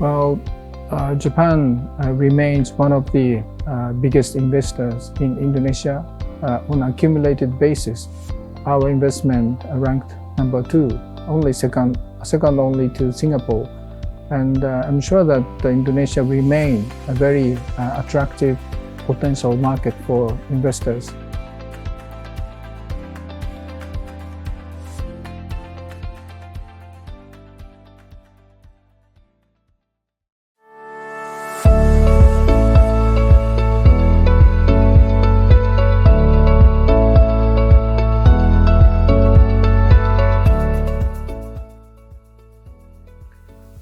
Well, Japan remains one of the biggest investors in Indonesia on accumulated basis. Our investment ranked number 2, second only to Singapore. And I'm sure that Indonesia remains a very attractive potential market for investors.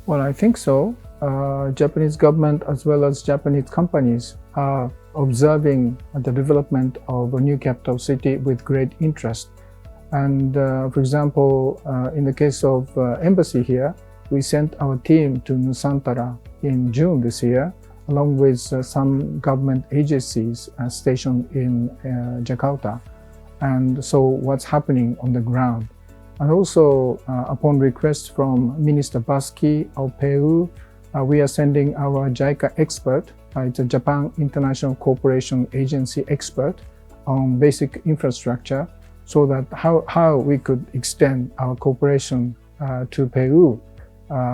Well, I think so. Japanese government as well as Japanese companies are observing the development of a new capital city with great interest. And for example, in the case of embassy here, we sent our team to Nusantara in June this year, along with some government agencies stationed in Jakarta. And so what's happening on the ground. And also, upon request from Minister Bagi of Peru, we are sending our JICA expert, it's a Japan International Cooperation Agency expert on basic infrastructure, so that how we could extend our cooperation to Peru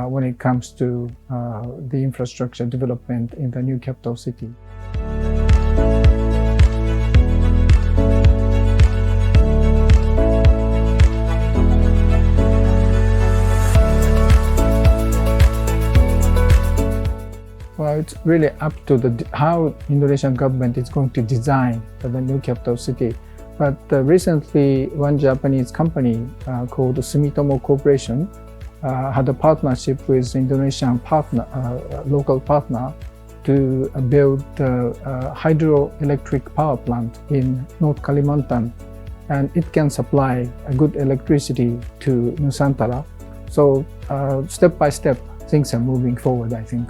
when it comes to the infrastructure development in the new capital city. Well, it's really up to how Indonesian government is going to design the new capital city. But recently, one Japanese company called Sumitomo Corporation had a partnership with Indonesian local partner to build a hydroelectric power plant in North Kalimantan, and it can supply a good electricity to Nusantara. So step by step, things are moving forward, I think.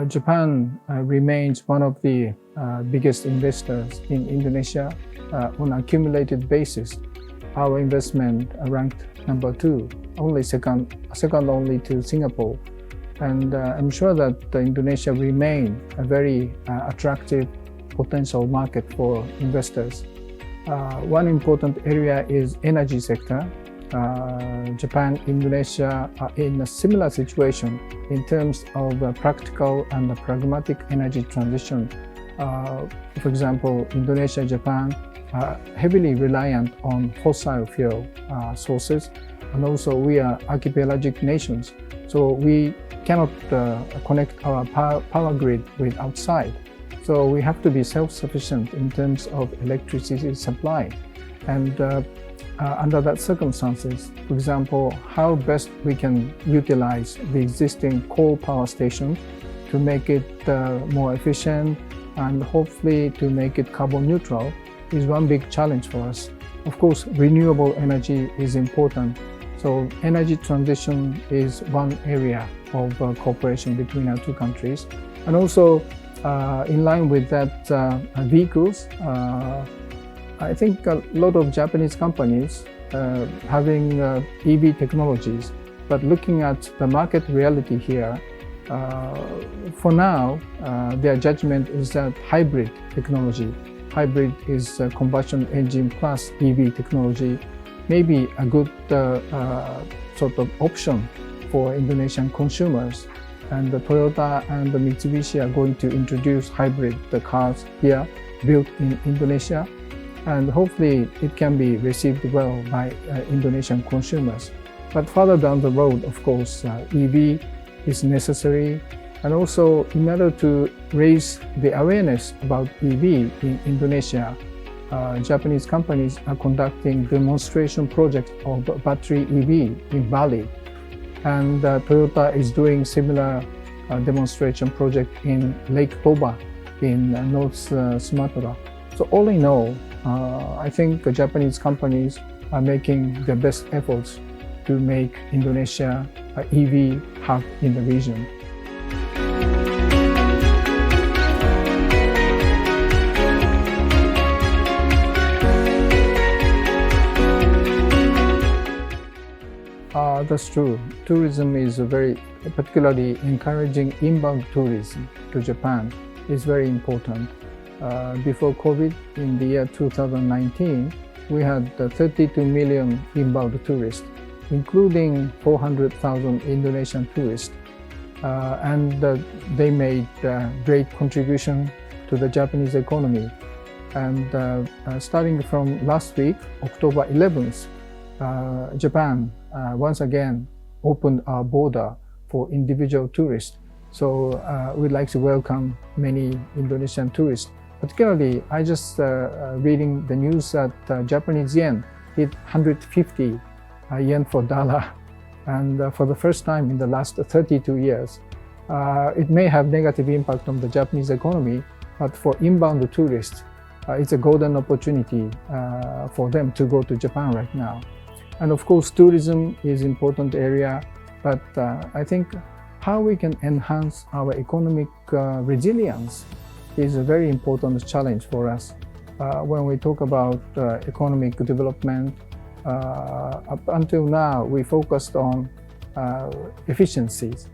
Japan remains one of the biggest investors in Indonesia on accumulated basis. Our investment ranked number 2, second only to Singapore. And I'm sure that Indonesia remains a very attractive potential market for investors. One important area is energy sector. Japan, Indonesia are in a similar situation in terms of practical and pragmatic energy transition. For example, Indonesia, Japan are heavily reliant on fossil fuel sources, and also we are archipelagic nations, so we cannot connect our power grid with outside. So we have to be self-sufficient in terms of electricity supply. And under that circumstances, for example, how best we can utilize the existing coal power station to make it more efficient and hopefully to make it carbon neutral is one big challenge for us. Of course, renewable energy is important. So energy transition is one area of cooperation between our two countries. And also, in line with that, vehicles, I think a lot of Japanese companies having EV technologies, but looking at the market reality here, for now, their judgment is that hybrid technology, hybrid is combustion engine plus EV technology, may be a good sort of option for Indonesian consumers. And the Toyota and the Mitsubishi are going to introduce hybrid cars here, built in Indonesia. And hopefully it can be received well by Indonesian consumers. But further down the road, of course, EV is necessary. And also, in order to raise the awareness about EV in Indonesia, Japanese companies are conducting demonstration project of battery EV in Bali. And Toyota is doing similar demonstration project in Lake Toba in North Sumatra. So all in all, I think Japanese companies are making their best efforts to make Indonesia an EV hub in the region. That's true. Tourism is particularly encouraging inbound tourism to Japan is very important. Before COVID, in the year 2019, we had 32 million inbound tourists, including 400,000 Indonesian tourists. And they made great contribution to the Japanese economy. And starting from last week, October 11th, Japan once again opened our border for individual tourists. So we'd like to welcome many Indonesian tourists. Particularly, I just reading the news that Japanese yen hit 150 yen for dollar, and for the first time in the last 32 years. It may have negative impact on the Japanese economy, but for inbound tourists, it's a golden opportunity for them to go to Japan right now. And of course, tourism is an important area, but I think how we can enhance our economic resilience is a very important challenge for us. When we talk about economic development, up until now, we focused on efficiencies.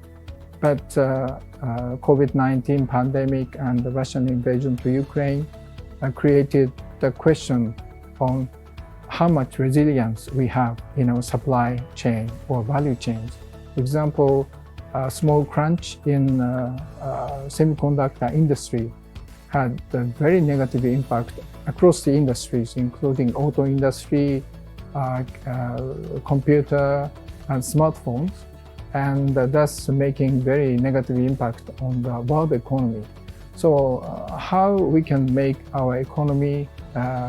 But COVID-19 pandemic and the Russian invasion to Ukraine created the question on how much resilience we have in our supply chain or value chains. For example, a small crunch in semiconductor industry had a very negative impact across the industries, including auto industry, computer and smartphones, and thus making very negative impact on the world economy. So how we can make our economy,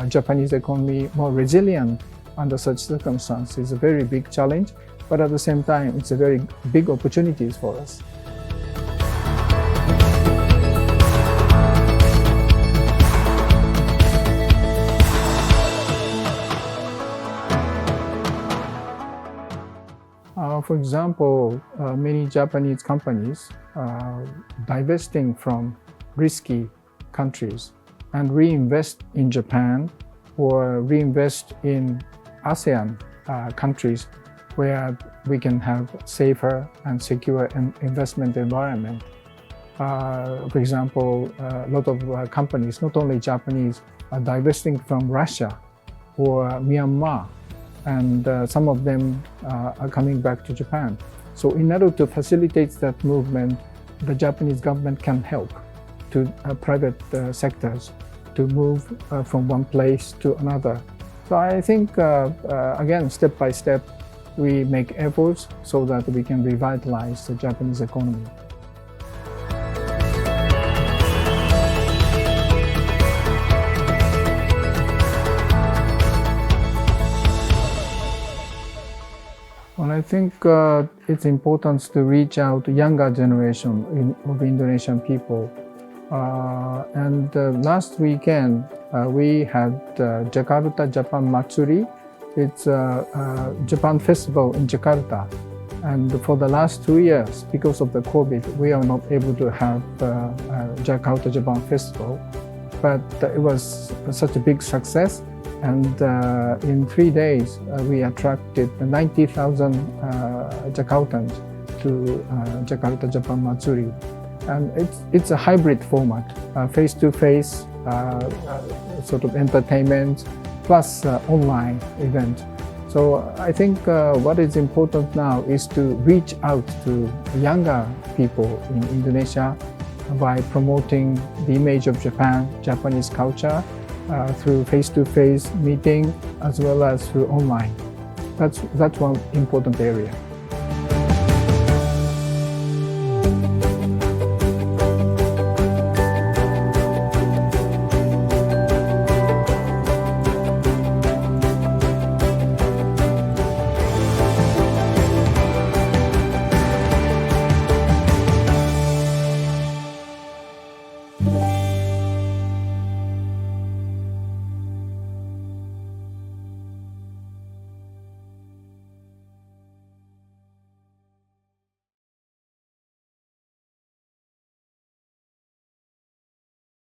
Japanese economy, more resilient under such circumstances is a very big challenge, but at the same time, it's a very big opportunities for us. For example, many Japanese companies divesting from risky countries and reinvest in Japan or reinvest in ASEAN countries where we can have safer and secure investment environment. For example, a lot of companies, not only Japanese, are divesting from Russia or Myanmar, and some of them are coming back to Japan. So in order to facilitate that movement, the Japanese government can help to private sectors to move from one place to another. So I think, again, step by step, we make efforts so that we can revitalize the Japanese economy. Well, I think it's important to reach out to younger generation of Indonesian people. And last weekend, we had Jakarta Japan Matsuri. It's a Japan festival in Jakarta. And for the last 2 years, because of the COVID, we are not able to have Jakarta Japan Festival. But it was such a big success. And in 3 days, we attracted 90,000 Jakartans to Jakarta Japan Matsuri. And it's a hybrid format, face-to-face sort of entertainment plus online event. So I think what is important now is to reach out to younger people in Indonesia by promoting the image of Japan, Japanese culture, through face-to-face meeting as well as through online. That's one important area.